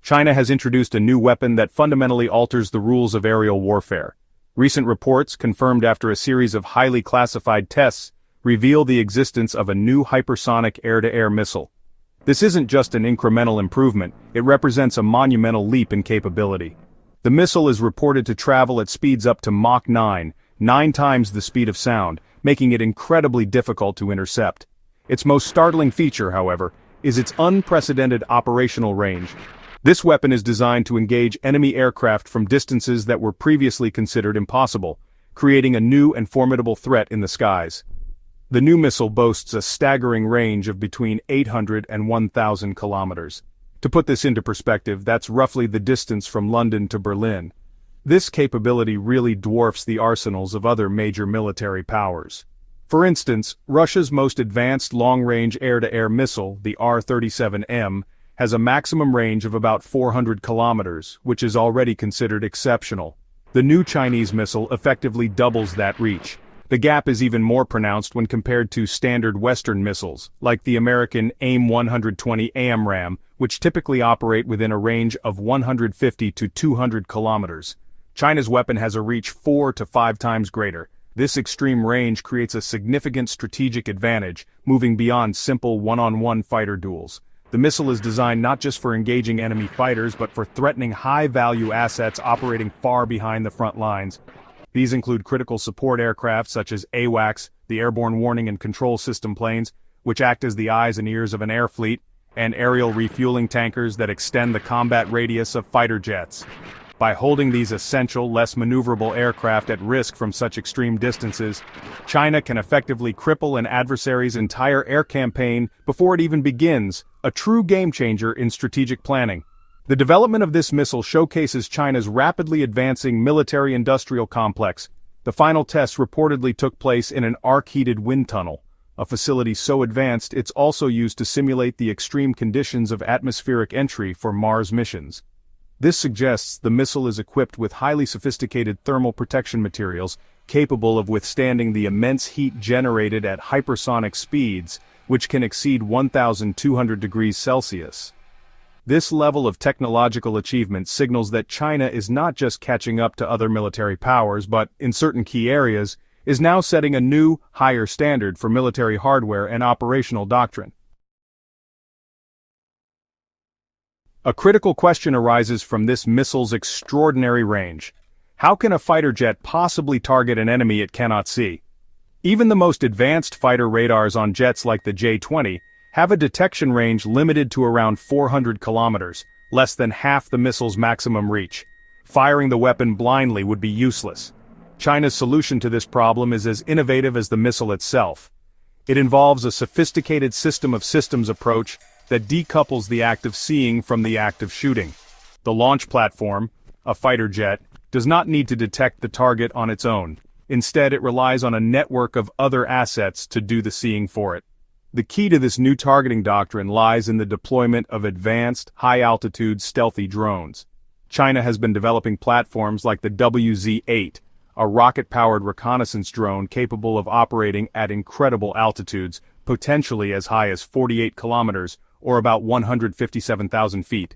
China has introduced a new weapon that fundamentally alters the rules of aerial warfare. Recent reports, confirmed after a series of highly classified tests, reveal the existence of a new hypersonic air-to-air missile. This isn't just an incremental improvement, it represents a monumental leap in capability. The missile is reported to travel at speeds up to Mach 9, 9 times the speed of sound, making it incredibly difficult to intercept. Its most startling feature, however, is its unprecedented operational range. This weapon is designed to engage enemy aircraft from distances that were previously considered impossible, creating a new and formidable threat in the skies. The new missile boasts a staggering range of between 800 and 1,000 kilometers. To put this into perspective, that's roughly the distance from London to Berlin. This capability really dwarfs the arsenals of other major military powers. For instance, Russia's most advanced long-range air-to-air missile, the R-37M, has a maximum range of about 400 kilometers, which is already considered exceptional. The new Chinese missile effectively doubles that reach. The gap is even more pronounced when compared to standard Western missiles, like the American AIM-120 AMRAAM, which typically operate within a range of 150 to 200 kilometers. China's weapon has a reach 4 to 5 times greater. This extreme range creates a significant strategic advantage, moving beyond simple one-on-one fighter duels. The missile is designed not just for engaging enemy fighters but for threatening high-value assets operating far behind the front lines. These include critical support aircraft such as AWACS, the Airborne Warning and Control System planes, which act as the eyes and ears of an air fleet, and aerial refueling tankers that extend the combat radius of fighter jets. By holding these essential, less maneuverable aircraft at risk from such extreme distances, China can effectively cripple an adversary's entire air campaign before it even begins, a true game-changer in strategic planning. The development of this missile showcases China's rapidly advancing military-industrial complex. The final tests reportedly took place in an arc-heated wind tunnel, a facility so advanced it's also used to simulate the extreme conditions of atmospheric entry for Mars missions. This suggests the missile is equipped with highly sophisticated thermal protection materials, capable of withstanding the immense heat generated at hypersonic speeds, which can exceed 1,200 degrees Celsius. This level of technological achievement signals that China is not just catching up to other military powers but, in certain key areas, is now setting a new, higher standard for military hardware and operational doctrine. A critical question arises from this missile's extraordinary range. How can a fighter jet possibly target an enemy it cannot see? Even the most advanced fighter radars on jets like the J-20 have a detection range limited to around 400 kilometers, less than half the missile's maximum reach. Firing the weapon blindly would be useless. China's solution to this problem is as innovative as the missile itself. It involves a sophisticated system of systems approach that decouples the act of seeing from the act of shooting. The launch platform, a fighter jet, does not need to detect the target on its own. Instead, it relies on a network of other assets to do the seeing for it. The key to this new targeting doctrine lies in the deployment of advanced, high-altitude stealthy drones. China has been developing platforms like the WZ-8, a rocket-powered reconnaissance drone capable of operating at incredible altitudes, potentially as high as 48 kilometers, or about 157,000 feet.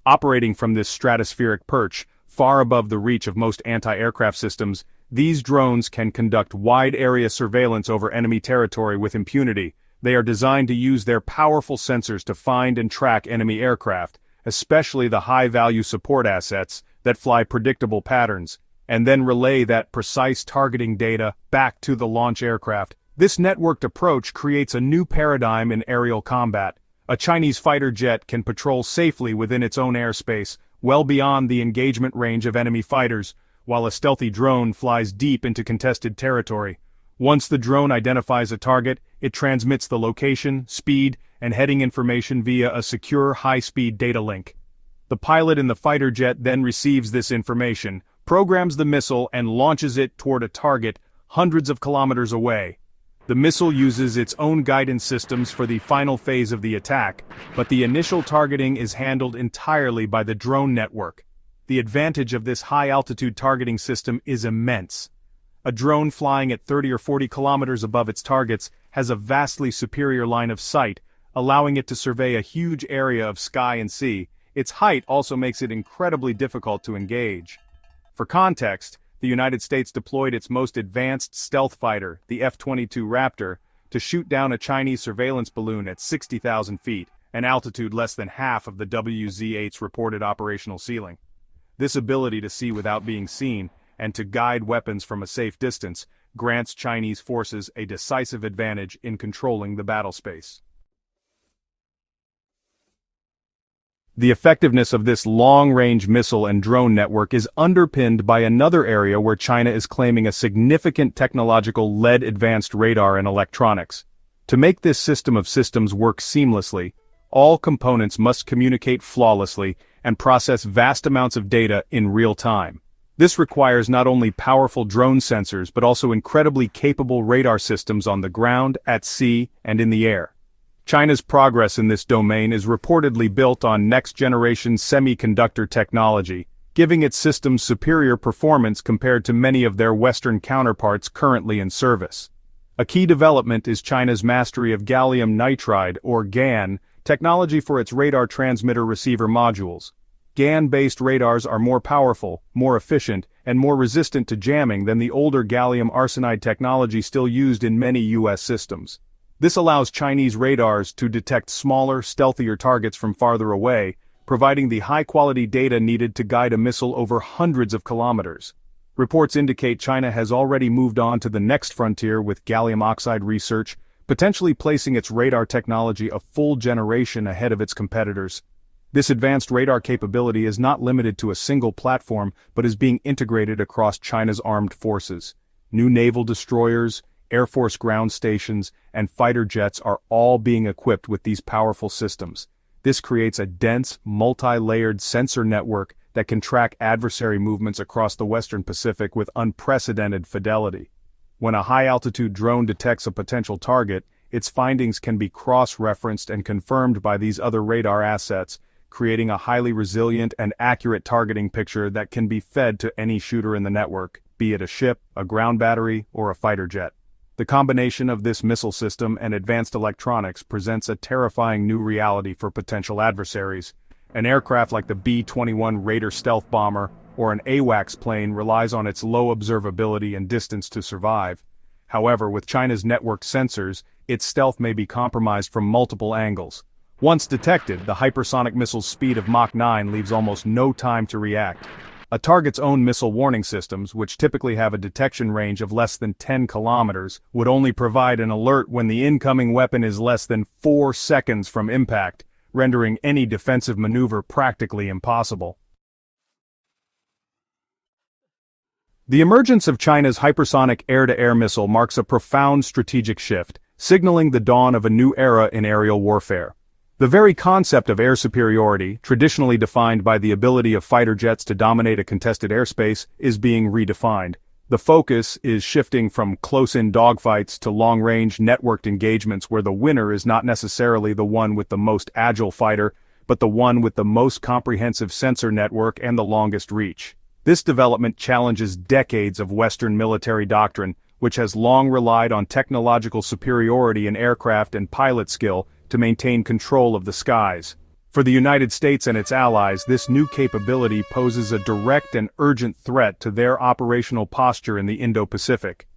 Operating from this stratospheric perch, far above the reach of most anti-aircraft systems, these drones can conduct wide-area surveillance over enemy territory with impunity. They are designed to use their powerful sensors to find and track enemy aircraft, especially the high-value support assets that fly predictable patterns, and then relay that precise targeting data back to the launch aircraft. This networked approach creates a new paradigm in aerial combat. A Chinese fighter jet can patrol safely within its own airspace, well beyond the engagement range of enemy fighters, while a stealthy drone flies deep into contested territory. Once the drone identifies a target, it transmits the location, speed, and heading information via a secure high-speed data link. The pilot in the fighter jet then receives this information, programs the missile, and launches it toward a target hundreds of kilometers away. The missile uses its own guidance systems for the final phase of the attack, but the initial targeting is handled entirely by the drone network. The advantage of this high-altitude targeting system is immense. A drone flying at 30 or 40 kilometers above its targets has a vastly superior line of sight, allowing it to survey a huge area of sky and sea, its height also makes it incredibly difficult to engage. For context, the United States deployed its most advanced stealth fighter, the F-22 Raptor, to shoot down a Chinese surveillance balloon at 60,000 feet, an altitude less than half of the WZ-8's reported operational ceiling. This ability to see without being seen, and to guide weapons from a safe distance, grants Chinese forces a decisive advantage in controlling the battlespace. The effectiveness of this long-range missile and drone network is underpinned by another area where China is claiming a significant technological lead advanced radar and electronics. To make this system of systems work seamlessly, all components must communicate flawlessly and process vast amounts of data in real time. This requires not only powerful drone sensors but also incredibly capable radar systems on the ground, at sea, and in the air. China's progress in this domain is reportedly built on next-generation semiconductor technology, giving its systems superior performance compared to many of their Western counterparts currently in service. A key development is China's mastery of gallium nitride, or GaN, technology for its radar transmitter-receiver modules. GaN-based radars are more powerful, more efficient, and more resistant to jamming than the older gallium arsenide technology still used in many U.S. systems. This allows Chinese radars to detect smaller, stealthier targets from farther away, providing the high-quality data needed to guide a missile over hundreds of kilometers. Reports indicate China has already moved on to the next frontier with gallium oxide research, potentially placing its radar technology a full generation ahead of its competitors. This advanced radar capability is not limited to a single platform but is being integrated across China's armed forces. New naval destroyers, Air Force ground stations, and fighter jets are all being equipped with these powerful systems. This creates a dense, multi-layered sensor network that can track adversary movements across the Western Pacific with unprecedented fidelity. When a high-altitude drone detects a potential target, its findings can be cross-referenced and confirmed by these other radar assets, creating a highly resilient and accurate targeting picture that can be fed to any shooter in the network, be it a ship, a ground battery, or a fighter jet. The combination of this missile system and advanced electronics presents a terrifying new reality for potential adversaries. An aircraft like the B-21 Raider stealth bomber or an AWACS plane relies on its low observability and distance to survive. However, with China's networked sensors, its stealth may be compromised from multiple angles. Once detected, the hypersonic missile's speed of Mach 9 leaves almost no time to react. A target's own missile warning systems, which typically have a detection range of less than 10 kilometers, would only provide an alert when the incoming weapon is less than 4 seconds from impact, rendering any defensive maneuver practically impossible. The emergence of China's hypersonic air-to-air missile marks a profound strategic shift, signaling the dawn of a new era in aerial warfare. The very concept of air superiority, traditionally defined by the ability of fighter jets to dominate a contested airspace, is being redefined. The focus is shifting from close-in dogfights to long-range networked engagements where the winner is not necessarily the one with the most agile fighter, but the one with the most comprehensive sensor network and the longest reach. This development challenges decades of Western military doctrine, which has long relied on technological superiority in aircraft and pilot skill to maintain control of the skies. For the United States and its allies, this new capability poses a direct and urgent threat to their operational posture in the Indo-Pacific.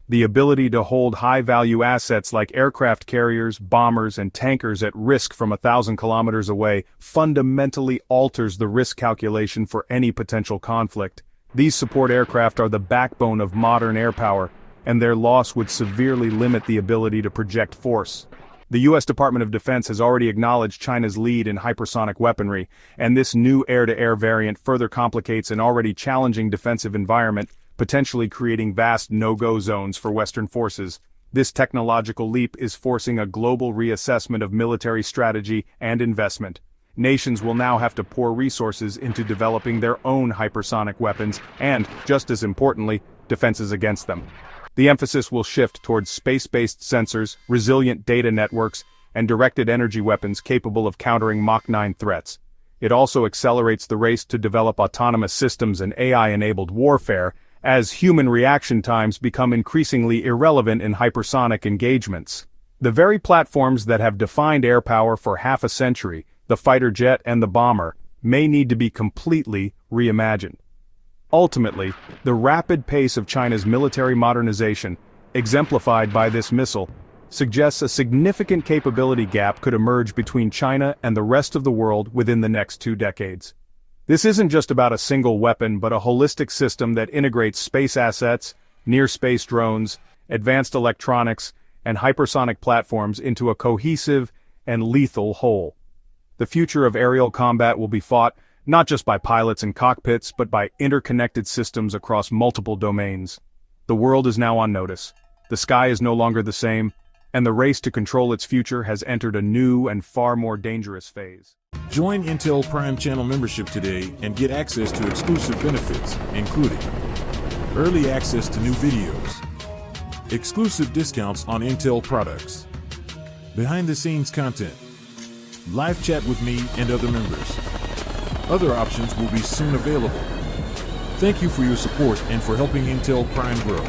The ability to hold high-value assets like aircraft carriers, bombers, and tankers at risk from 1,000 kilometers away fundamentally alters the risk calculation for any potential conflict. These support aircraft are the backbone of modern air power, and their loss would severely limit the ability to project force. The U.S. Department of Defense has already acknowledged China's lead in hypersonic weaponry, and this new air-to-air variant further complicates an already challenging defensive environment, potentially creating vast no-go zones for Western forces. This technological leap is forcing a global reassessment of military strategy and investment. Nations will now have to pour resources into developing their own hypersonic weapons and, just as importantly, defenses against them. The emphasis will shift towards space-based sensors, resilient data networks, and directed energy weapons capable of countering Mach 9 threats. It also accelerates the race to develop autonomous systems and AI-enabled warfare, as human reaction times become increasingly irrelevant in hypersonic engagements. The very platforms that have defined air power for half a century, the fighter jet and the bomber, may need to be completely reimagined. Ultimately, the rapid pace of China's military modernization, exemplified by this missile, suggests a significant capability gap could emerge between China and the rest of the world within the next 2 decades. This isn't just about a single weapon but a holistic system that integrates space assets, near-space drones, advanced electronics, and hypersonic platforms into a cohesive and lethal whole. The future of aerial combat will be fought not just by pilots and cockpits but by interconnected systems across multiple domains. The world is now on notice. The sky is no longer the same, and the race to control its future has entered a new and far more dangerous phase. Join Intel Prime channel membership today and get access to exclusive benefits, including early access to new videos, exclusive discounts on Intel products, behind-the-scenes content, live chat with me and other members. Other options will be soon available. Thank you for your support and for helping Intel Prime grow.